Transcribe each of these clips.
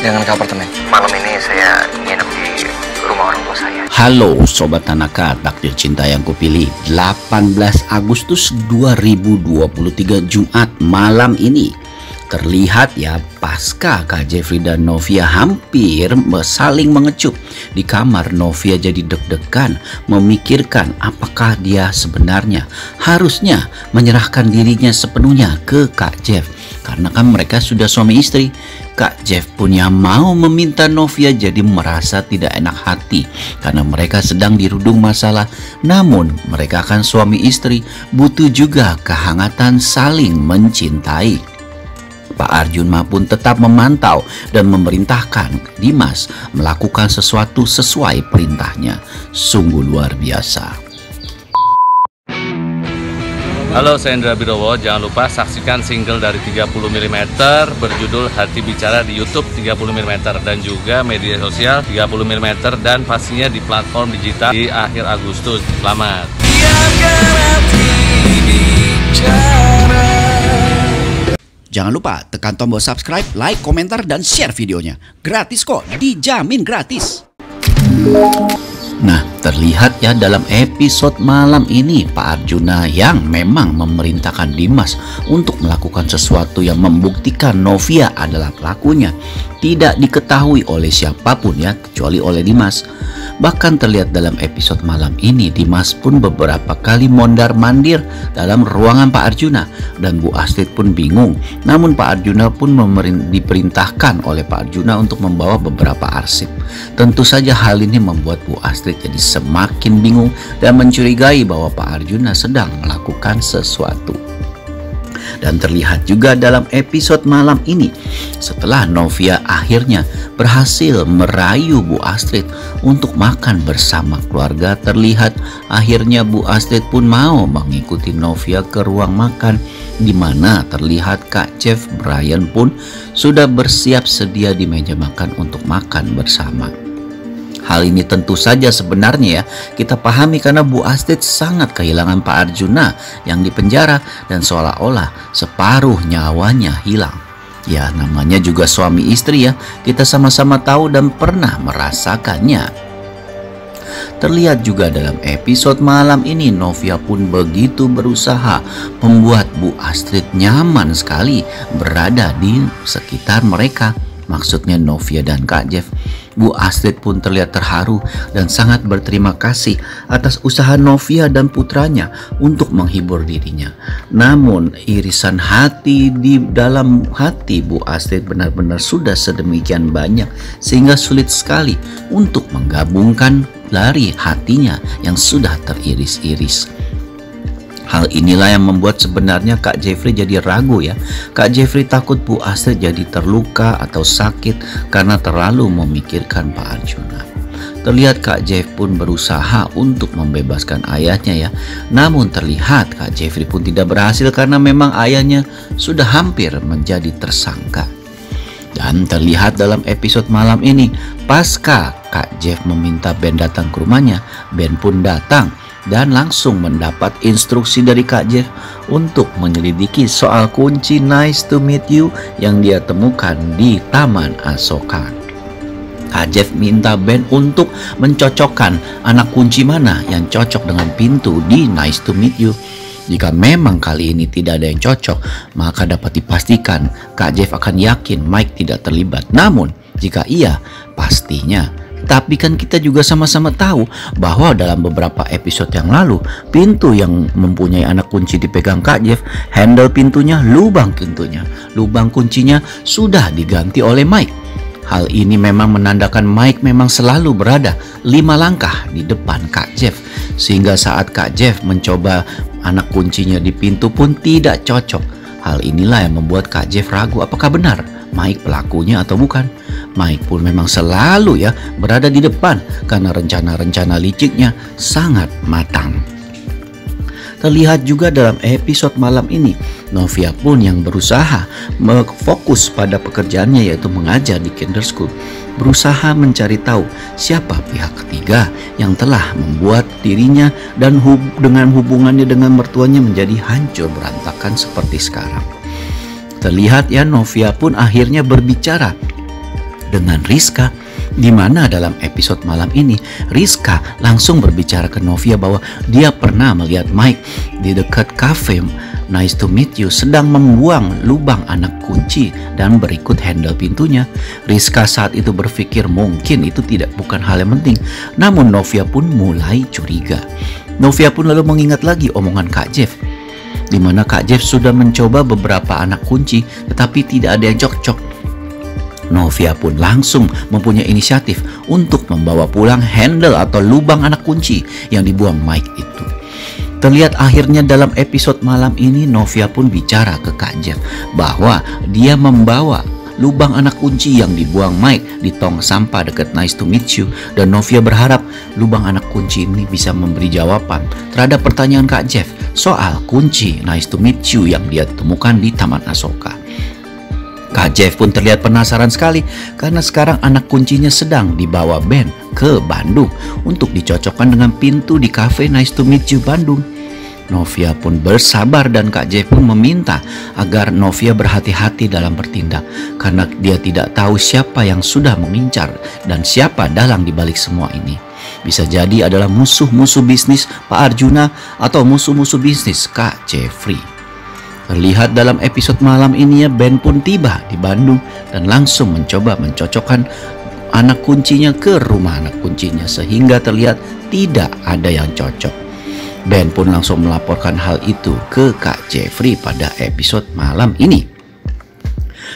dengan ke apartemen. Malam ini saya nginep di rumah orang tua saya. Halo Sobat Tanaka, takdir cinta yang kupilih. 18 Agustus 2023 Jumat malam ini. Terlihat ya, pasca Kak Jeffrey dan Novia hampir saling mengecup di kamar, Novia jadi deg-degan memikirkan apakah dia sebenarnya harusnya menyerahkan dirinya sepenuhnya ke Kak Jeff. Karena kan mereka sudah suami istri. Kak Jeff pun yang mau meminta Novia, jadi merasa tidak enak hati karena mereka sedang dirudung masalah. Namun mereka kan suami istri, butuh juga kehangatan saling mencintai. Pak Arjuna pun tetap memantau dan memerintahkan Dimas melakukan sesuatu sesuai perintahnya. Sungguh luar biasa. Halo, saya Indra Birowo. Jangan lupa saksikan single dari 30mm berjudul Hati Bicara di YouTube 30mm dan juga media sosial 30mm dan pastinya di platform digital di akhir Agustus. Selamat. Jangan lupa tekan tombol subscribe, like, komentar, dan share videonya. Gratis kok, dijamin gratis. Nah, terlihat ya dalam episode malam ini Pak Arjuna yang memang memerintahkan Dimas untuk melakukan sesuatu yang membuktikan Novia adalah pelakunya. Tidak diketahui oleh siapapun ya, kecuali oleh Dimas. Bahkan terlihat dalam episode malam ini Dimas pun beberapa kali mondar-mandir dalam ruangan Pak Arjuna dan Bu Astrid pun bingung. Namun Pak Arjuna pun diperintahkan oleh Pak Arjuna untuk membawa beberapa arsip. Tentu saja hal ini membuat Bu Astrid jadi semakin bingung dan mencurigai bahwa Pak Arjuna sedang melakukan sesuatu. Dan terlihat juga dalam episode malam ini setelah Novia akhirnya berhasil merayu Bu Astrid untuk makan bersama keluarga, terlihat akhirnya Bu Astrid pun mau mengikuti Novia ke ruang makan, di mana terlihat Kak Jeff Brian pun sudah bersiap sedia di meja makan untuk makan bersama. Hal ini tentu saja sebenarnya ya kita pahami karena Bu Astrid sangat kehilangan Pak Arjuna yang dipenjara dan seolah-olah separuh nyawanya hilang. Ya namanya juga suami istri ya, kita sama-sama tahu dan pernah merasakannya. Terlihat juga dalam episode malam ini Novia pun begitu berusaha membuat Bu Astrid nyaman sekali berada di sekitar mereka. Maksudnya Novia dan Kak Jeff. Bu Astrid pun terlihat terharu dan sangat berterima kasih atas usaha Novia dan putranya untuk menghibur dirinya. Namun irisan hati di dalam hati Bu Astrid benar-benar sudah sedemikian banyak sehingga sulit sekali untuk menggabungkan dari hatinya yang sudah teriris-iris. Hal inilah yang membuat sebenarnya Kak Jeffrey jadi ragu ya. Kak Jeffrey takut Bu Astrid jadi terluka atau sakit karena terlalu memikirkan Pak Arjuna. Terlihat Kak Jeff pun berusaha untuk membebaskan ayahnya ya. Namun terlihat Kak Jeffrey pun tidak berhasil karena memang ayahnya sudah hampir menjadi tersangka. Dan terlihat dalam episode malam ini pasca Kak Jeff meminta Ben datang ke rumahnya, Ben pun datang dan langsung mendapat instruksi dari Kak Jeff untuk menyelidiki soal kunci Nice to Meet You yang dia temukan di Taman Asoka. Kak Jeff minta Ben untuk mencocokkan anak kunci mana yang cocok dengan pintu di Nice to Meet You. Jika memang kali ini tidak ada yang cocok, maka dapat dipastikan Kak Jeff akan yakin Mike tidak terlibat. Namun jika iya, pastinya. Tapi kan kita juga sama-sama tahu bahwa dalam beberapa episode yang lalu pintu yang mempunyai anak kunci dipegang Kak Jeff, handle pintunya, lubang kuncinya sudah diganti oleh Mike. Hal ini memang menandakan Mike memang selalu berada 5 langkah di depan Kak Jeff, sehingga saat Kak Jeff mencoba anak kuncinya di pintu pun tidak cocok. Hal inilah yang membuat Kak Jeff ragu apakah benar Mike pelakunya atau bukan. Mike pun memang selalu ya berada di depan karena rencana-rencana liciknya sangat matang. Terlihat juga dalam episode malam ini Novia pun yang berusaha fokus pada pekerjaannya yaitu mengajar di Kinder School, berusaha mencari tahu siapa pihak ketiga yang telah membuat dirinya dan dengan hubungannya dengan mertuanya menjadi hancur berantakan seperti sekarang. Terlihat ya Novia pun akhirnya berbicara dengan Rizka, di mana dalam episode malam ini Rizka langsung berbicara ke Novia bahwa dia pernah melihat Mike di dekat kafe Nice to Meet You sedang membuang lubang anak kunci dan berikut handle pintunya. Rizka saat itu berpikir mungkin itu bukan hal yang penting, namun Novia pun mulai curiga. Novia pun lalu mengingat lagi omongan Kak Jeff, di mana Kak Jeff sudah mencoba beberapa anak kunci tetapi tidak ada yang cocok. Novia pun langsung mempunyai inisiatif untuk membawa pulang handle atau lubang anak kunci yang dibuang Mike itu. Terlihat akhirnya dalam episode malam ini Novia pun bicara ke Kak Jeff bahwa dia membawa lubang anak kunci yang dibuang Mike di tong sampah dekat Nice to Meet You, dan Novia berharap lubang anak kunci ini bisa memberi jawaban terhadap pertanyaan Kak Jeff soal kunci Nice to Meet You yang dia temukan di Taman Asoka. Kak Jeff pun terlihat penasaran sekali karena sekarang anak kuncinya sedang dibawa Ben ke Bandung untuk dicocokkan dengan pintu di cafe Nice to Meet You Bandung. Novia pun bersabar dan Kak Jeff pun meminta agar Novia berhati-hati dalam bertindak karena dia tidak tahu siapa yang sudah mengincar dan siapa dalang dibalik semua ini. Bisa jadi adalah musuh-musuh bisnis Pak Arjuna atau musuh-musuh bisnis Kak Jeffrey. Terlihat dalam episode malam ini Ben pun tiba di Bandung dan langsung mencoba mencocokkan anak kuncinya ke rumah anak kuncinya sehingga terlihat tidak ada yang cocok. Ben pun langsung melaporkan hal itu ke Kak Jeffrey pada episode malam ini.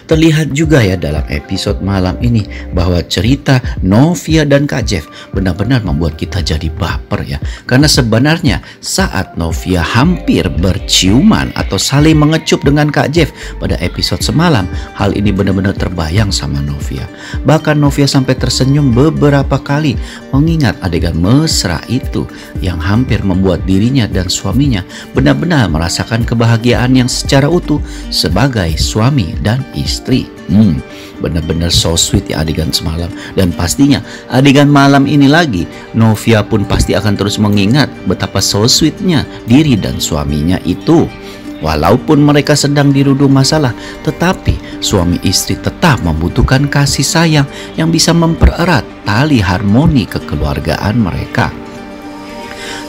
Terlihat juga ya dalam episode malam ini bahwa cerita Novia dan Kak Jeff benar-benar membuat kita jadi baper ya. Karena sebenarnya saat Novia hampir berciuman atau saling mengecup dengan Kak Jeff pada episode semalam, hal ini benar-benar terbayang sama Novia. Bahkan Novia sampai tersenyum beberapa kali mengingat adegan mesra itu yang hampir membuat dirinya dan suaminya benar-benar merasakan kebahagiaan yang secara utuh sebagai suami dan istri. Benar-benar so sweet ya adegan semalam. Dan pastinya adegan malam ini lagi Novia pun pasti akan terus mengingat betapa so sweetnya diri dan suaminya itu. Walaupun mereka sedang dirudung masalah, tetapi suami istri tetap membutuhkan kasih sayang yang bisa mempererat tali harmoni kekeluargaan mereka.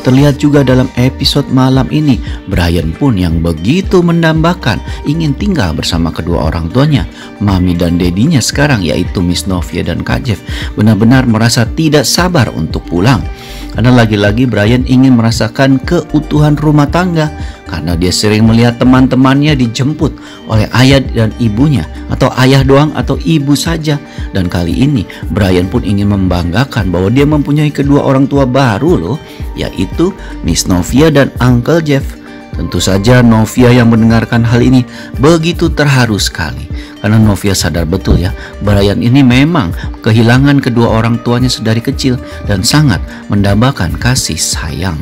Terlihat juga dalam episode malam ini Brian pun yang begitu mendambakan ingin tinggal bersama kedua orang tuanya, mami dan dedinya sekarang yaitu Miss Novia dan Kak Jeff, benar-benar merasa tidak sabar untuk pulang. Karena lagi-lagi Brian ingin merasakan keutuhan rumah tangga karena dia sering melihat teman-temannya dijemput oleh ayah dan ibunya, atau ayah doang atau ibu saja. Dan kali ini Brian pun ingin membanggakan bahwa dia mempunyai kedua orang tua baru loh, yaitu Miss Novia dan Uncle Jeff. Tentu saja Novia yang mendengarkan hal ini begitu terharu sekali karena Novia sadar betul ya, Brian ini memang kehilangan kedua orang tuanya sedari kecil dan sangat mendambakan kasih sayang.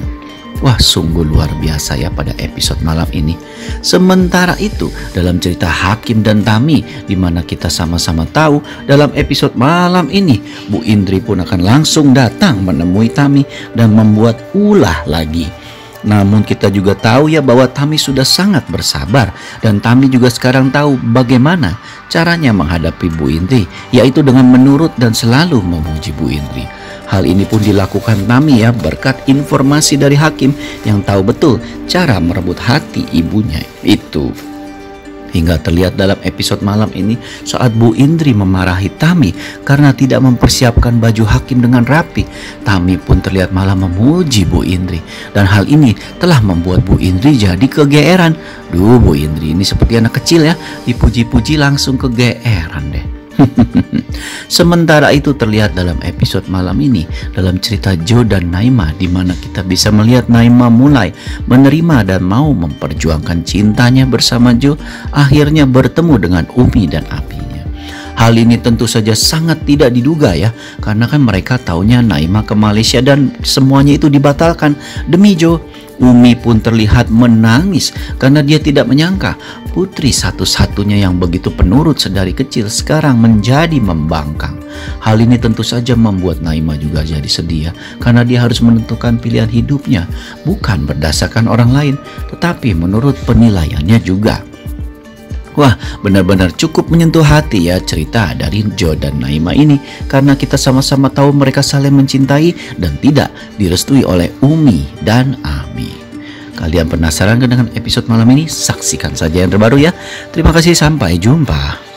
Wah, sungguh luar biasa ya pada episode malam ini. Sementara itu dalam cerita Hakim dan Tami, di mana kita sama-sama tahu dalam episode malam ini Bu Indri pun akan langsung datang menemui Tami dan membuat ulah lagi. Namun kita juga tahu ya bahwa Tami sudah sangat bersabar dan Tami juga sekarang tahu bagaimana caranya menghadapi Bu Indri, yaitu dengan menurut dan selalu memuji Bu Indri. Hal ini pun dilakukan Tami ya berkat informasi dari Hakim yang tahu betul cara merebut hati ibunya itu. Hingga terlihat dalam episode malam ini saat Bu Indri memarahi Tami karena tidak mempersiapkan baju Hakim dengan rapi. Tami pun terlihat malah memuji Bu Indri. Dan hal ini telah membuat Bu Indri jadi kegeeran. Duh, Bu Indri ini seperti anak kecil ya, dipuji-puji langsung kegeeran deh. Sementara itu terlihat dalam episode malam ini dalam cerita Joe dan Naima, di mana kita bisa melihat Naima mulai menerima dan mau memperjuangkan cintanya bersama Joe, akhirnya bertemu dengan Umi dan apinya. Hal ini tentu saja sangat tidak diduga ya, karena kan mereka taunya Naima ke Malaysia dan semuanya itu dibatalkan demi Joe. Umi pun terlihat menangis karena dia tidak menyangka putri satu-satunya yang begitu penurut sedari kecil sekarang menjadi membangkang. Hal ini tentu saja membuat Naima juga jadi sedih ya, karena dia harus menentukan pilihan hidupnya bukan berdasarkan orang lain tetapi menurut penilaiannya juga. Wah, benar-benar cukup menyentuh hati ya cerita dari Joe dan Naima ini, karena kita sama-sama tahu mereka saling mencintai dan tidak direstui oleh Umi dan Abi. Kalian penasaran dengan episode malam ini? Saksikan saja yang terbaru ya. Terima kasih, sampai jumpa.